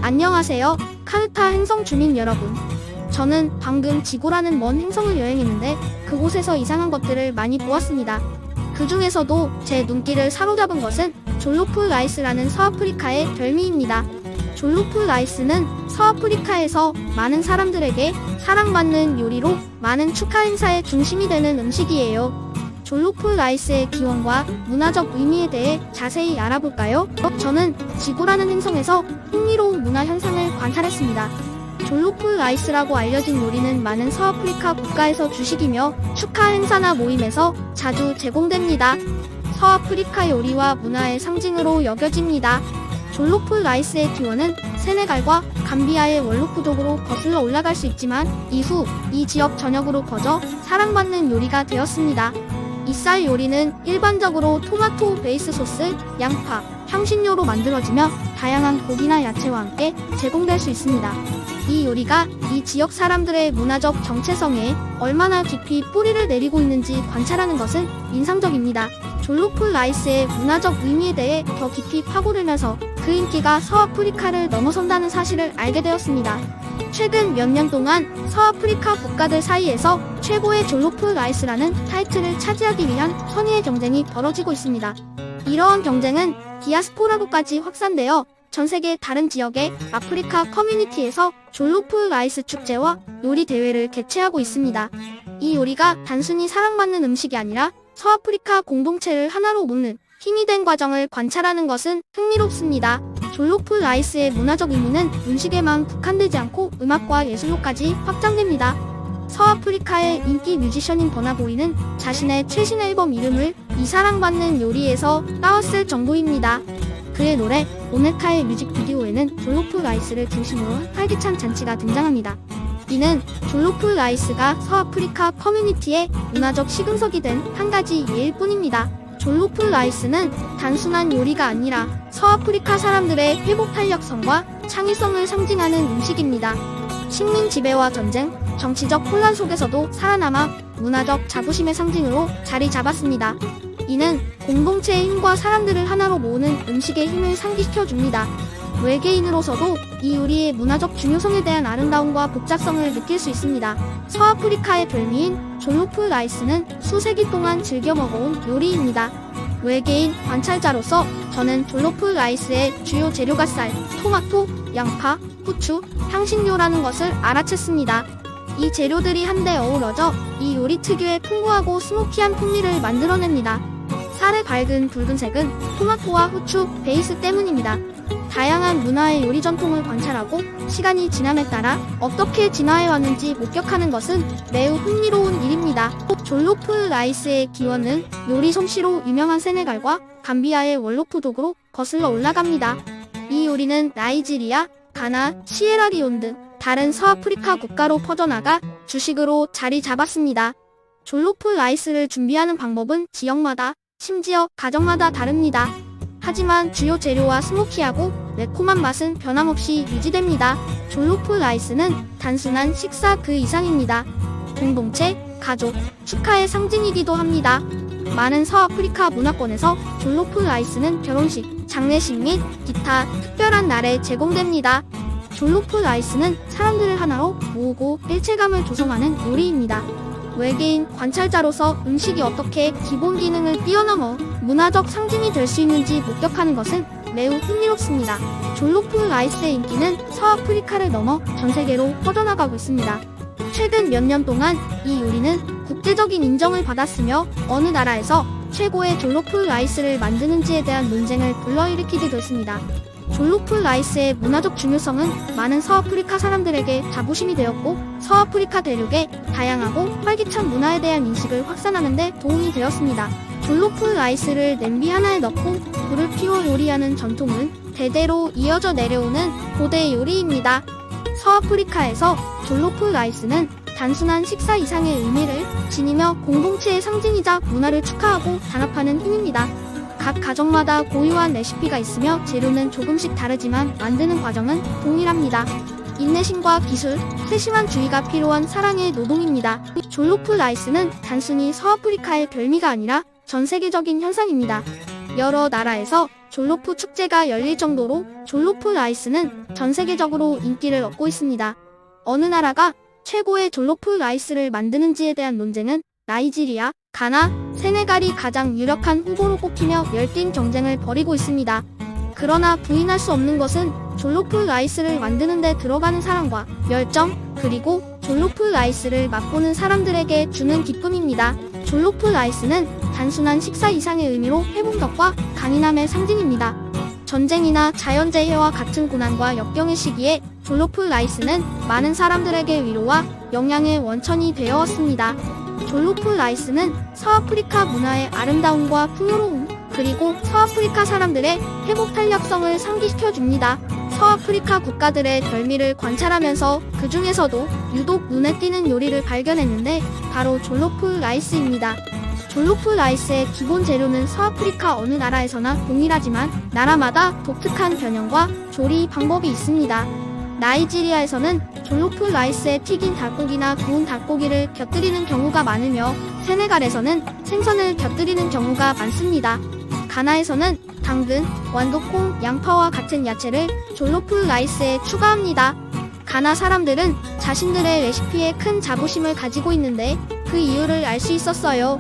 안녕하세요, 카르타 행성 주민 여러분. 저는 방금 지구라는 먼 행성을 여행했는데 그곳에서 이상한 것들을 많이 보았습니다. 그 중에서도 제 눈길을 사로잡은 것은 졸로풀 라이스라는 서아프리카의 별미입니다. 졸로풀 라이스는 서아프리카에서 많은 사람들에게 사랑받는 요리로 많은 축하 행사의 중심이 되는 음식이에요. 졸로풀 라이스의 기원과 문화적 의미에 대해 자세히 알아볼까요? 저는 지구라는 행성에서 흥미로운 문화 현상을 관찰했습니다. 졸로풀 라이스라고 알려진 요리는 많은 서아프리카 국가에서 주식이며 축하 행사나 모임에서 자주 제공됩니다. 서아프리카 요리와 문화의 상징으로 여겨집니다. 졸로풀 라이스의 기원은 세네갈과 감비아의 원로푸족으로 거슬러 올라갈 수 있지만 이후 이 지역 전역으로 퍼져 사랑받는 요리가 되었습니다. 이 쌀 요리는 일반적으로 토마토 베이스 소스, 양파, 향신료로 만들어지며 다양한 고기나 야채와 함께 제공될 수 있습니다. 이 요리가 이 지역 사람들의 문화적 정체성에 얼마나 깊이 뿌리를 내리고 있는지 관찰하는 것은 인상적입니다. 졸로풀 라이스의 문화적 의미에 대해 더 깊이 파고들면서 그 인기가 서아프리카를 넘어선다는 사실을 알게 되었습니다. 최근 몇 년 동안 서아프리카 국가들 사이에서 최고의 졸로풀 라이스라는 타이틀을 차지하기 위한 선의의 경쟁이 벌어지고 있습니다. 이러한 경쟁은 디아스포라로까지 확산되어 전 세계 다른 지역의 아프리카 커뮤니티에서 졸로풀 라이스 축제와 요리 대회를 개최하고 있습니다. 이 요리가 단순히 사랑받는 음식이 아니라 서아프리카 공동체를 하나로 묶는 힘이 된 과정을 관찰하는 것은 흥미롭습니다. 졸로풀 라이스의 문화적 의미는 음식에만 국한되지 않고 음악과 예술로까지 확장됩니다. 서아프리카의 인기 뮤지션인 버나보이는 자신의 최신 앨범 이름을 이 사랑받는 요리에서 따왔을 정도입니다. 그의 노래 오네카의 뮤직비디오에는 졸로풀 라이스를 중심으로 활기찬 잔치가 등장합니다. 이는 졸로풀 라이스가 서아프리카 커뮤니티의 문화적 시금석이 된 한 가지 예일 뿐입니다. 졸로풀 라이스는 단순한 요리가 아니라 서아프리카 사람들의 회복 탄력성과 창의성을 상징하는 음식입니다. 식민 지배와 전쟁, 정치적 혼란 속에서도 살아남아 문화적 자부심의 상징으로 자리 잡았습니다. 이는 공동체의 힘과 사람들을 하나로 모으는 음식의 힘을 상기시켜줍니다. 외계인으로서도 이 요리의 문화적 중요성에 대한 아름다움과 복잡성을 느낄 수 있습니다. 서아프리카의 별미인 졸로풀 라이스는 수세기 동안 즐겨 먹어온 요리입니다. 외계인 관찰자로서 저는 졸로풀 라이스의 주요 재료가 쌀, 토마토, 양파, 후추, 향신료라는 것을 알아챘습니다. 이 재료들이 한데 어우러져 이 요리 특유의 풍부하고 스모키한 풍미를 만들어냅니다. 쌀의 밝은 붉은색은 토마토와 후추 베이스 때문입니다. 다양한 문화의 요리 전통을 관찰하고 시간이 지남에 따라 어떻게 진화해왔는지 목격하는 것은 매우 흥미로운 일입니다. 졸로풀 라이스의 기원은 요리 솜씨로 유명한 세네갈과 감비아의 원로푸족으로 거슬러 올라갑니다. 이 요리는 나이지리아, 가나, 시에라리온 등 다른 서아프리카 국가로 퍼져나가 주식으로 자리 잡았습니다. 졸로풀 라이스를 준비하는 방법은 지역마다, 심지어 가정마다 다릅니다. 하지만 주요 재료와 스모키하고 매콤한 맛은 변함없이 유지됩니다. 졸로풀 라이스는 단순한 식사 그 이상입니다. 공동체, 가족, 축하의 상징이기도 합니다. 많은 서아프리카 문화권에서 졸로풀 라이스는 결혼식, 장례식 및 기타 특별한 날에 제공됩니다. 졸로풀 라이스는 사람들을 하나로 모으고 일체감을 조성하는 요리입니다. 외계인 관찰자로서 음식이 어떻게 기본 기능을 뛰어넘어 문화적 상징이 될 수 있는지 목격하는 것은 매우 흥미롭습니다. 졸로풀 라이스의 인기는 서아프리카를 넘어 전 세계로 퍼져나가고 있습니다. 최근 몇 년 동안 이 요리는 국제적인 인정을 받았으며 어느 나라에서 최고의 졸로풀 라이스를 만드는지에 대한 논쟁을 불러일으키기도 했습니다. 졸로풀 라이스의 문화적 중요성은 많은 서아프리카 사람들에게 자부심이 되었고 서아프리카 대륙의 다양하고 활기찬 문화에 대한 인식을 확산하는 데 도움이 되었습니다. 졸로풀 라이스를 냄비 하나에 넣고 불을 피워 요리하는 전통은 대대로 이어져 내려오는 고대 요리입니다. 서아프리카에서 졸로풀 라이스는 단순한 식사 이상의 의미를 지니며 공동체의 상징이자 문화를 축하하고 단합하는 힘입니다. 각 가정마다 고유한 레시피가 있으며 재료는 조금씩 다르지만 만드는 과정은 동일합니다. 인내심과 기술, 세심한 주의가 필요한 사랑의 노동입니다. 졸로풀 라이스는 단순히 서아프리카의 별미가 아니라 전 세계적인 현상입니다. 여러 나라에서 졸로프 축제가 열릴 정도로 졸로프 라이스는 전 세계적으로 인기를 얻고 있습니다. 어느 나라가 최고의 졸로프 라이스를 만드는지에 대한 논쟁은 나이지리아, 가나, 세네갈이 가장 유력한 후보로 꼽히며 열띤 경쟁을 벌이고 있습니다. 그러나 부인할 수 없는 것은 졸로프 라이스를 만드는 데 들어가는 사랑과 열정, 그리고 졸로프 라이스를 맛보는 사람들에게 주는 기쁨입니다. 졸로프 라이스는 단순한 식사 이상의 의미로 회복력과 강인함의 상징입니다. 전쟁이나 자연재해와 같은 고난과 역경의 시기에 졸로프 라이스는 많은 사람들에게 위로와 영양의 원천이 되어왔습니다. 졸로프 라이스는 서아프리카 문화의 아름다움과 풍요로움, 그리고 서아프리카 사람들의 회복 탄력성을 상기시켜줍니다. 서아프리카 국가들의 별미를 관찰하면서 그 중에서도 유독 눈에 띄는 요리를 발견했는데 바로 졸로프 라이스입니다. 졸로프 라이스의 기본 재료는 서아프리카 어느 나라에서나 동일하지만 나라마다 독특한 변형과 조리 방법이 있습니다. 나이지리아에서는 졸로프 라이스에 튀긴 닭고기나 구운 닭고기를 곁들이는 경우가 많으며 세네갈에서는 생선을 곁들이는 경우가 많습니다. 가나에서는 당근, 완두콩, 양파와 같은 야채를 졸로프 라이스에 추가합니다. 가나 사람들은 자신들의 레시피에 큰 자부심을 가지고 있는데 그 이유를 알 수 있었어요.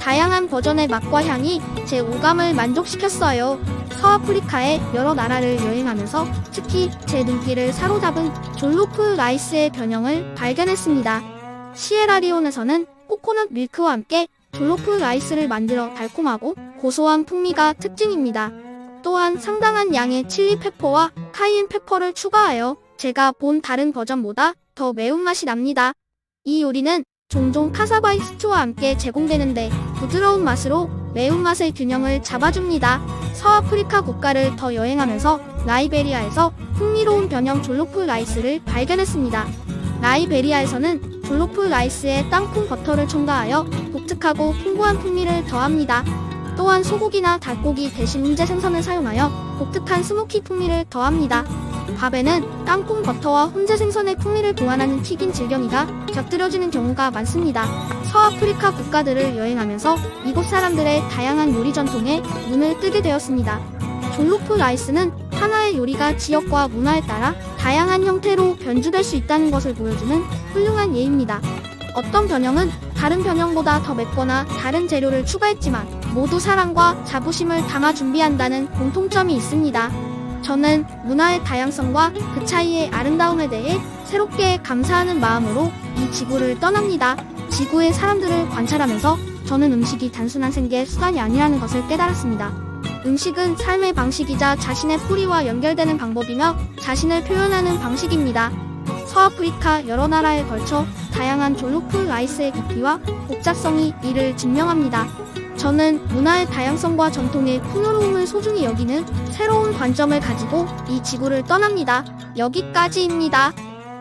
다양한 버전의 맛과 향이 제 오감을 만족시켰어요. 서아프리카의 여러 나라를 여행하면서 특히 제 눈길을 사로잡은 졸로프 라이스의 변형을 발견했습니다. 시에라리온에서는 코코넛 밀크와 함께 졸로프 라이스를 만들어 달콤하고 고소한 풍미가 특징입니다. 또한 상당한 양의 칠리 페퍼와 카이엔 페퍼를 추가하여 제가 본 다른 버전보다 더 매운맛이 납니다. 이 요리는 종종 카사바이 스튜와 함께 제공되는데 부드러운 맛으로 매운맛의 균형을 잡아줍니다. 서아프리카 국가를 더 여행하면서 라이베리아에서 흥미로운 변형 졸로프 라이스를 발견했습니다. 라이베리아에서는 졸로프 라이스에 땅콩 버터를 첨가하여 독특하고 풍부한 풍미를 더합니다. 또한 소고기나 닭고기 대신 훈제 생선을 사용하여 독특한 스모키 풍미를 더합니다. 밥에는 땅콩 버터와 훈제 생선의 풍미를 보완하는 튀긴 질겨미가 곁들여지는 경우가 많습니다. 서아프리카 국가들을 여행하면서 이곳 사람들의 다양한 요리 전통에 눈을 뜨게 되었습니다. 졸로프 라이스는 하나의 요리가 지역과 문화에 따라 다양한 형태로 변주될 수 있다는 것을 보여주는 훌륭한 예입니다. 어떤 변형은 다른 변형보다 더 맵거나 다른 재료를 추가했지만 모두 사랑과 자부심을 담아 준비한다는 공통점이 있습니다. 저는 문화의 다양성과 그 차이의 아름다움에 대해 새롭게 감사하는 마음으로 이 지구를 떠납니다. 지구의 사람들을 관찰하면서 저는 음식이 단순한 생계 수단이 아니라는 것을 깨달았습니다. 음식은 삶의 방식이자 자신의 뿌리와 연결되는 방법이며 자신을 표현하는 방식입니다. 서아프리카 여러 나라에 걸쳐 다양한 졸로프 라이스의 깊이와 복잡성이 이를 증명합니다. 저는 문화의 다양성과 전통의 풍요로움을 소중히 여기는 새로운 관점을 가지고 이 지구를 떠납니다. 여기까지입니다.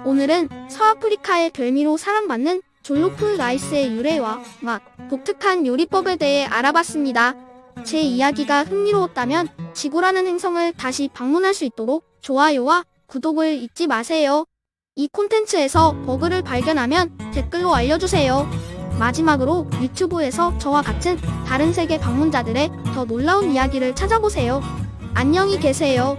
오늘은 서아프리카의 별미로 사랑받는 졸로프 라이스의 유래와 맛, 독특한 요리법에 대해 알아봤습니다. 제 이야기가 흥미로웠다면 지구라는 행성을 다시 방문할 수 있도록 좋아요와 구독을 잊지 마세요. 이 콘텐츠에서 버그를 발견하면 댓글로 알려주세요. 마지막으로 유튜브에서 저와 같은 다른 세계 방문자들의 더 놀라운 이야기를 찾아보세요. 안녕히 계세요.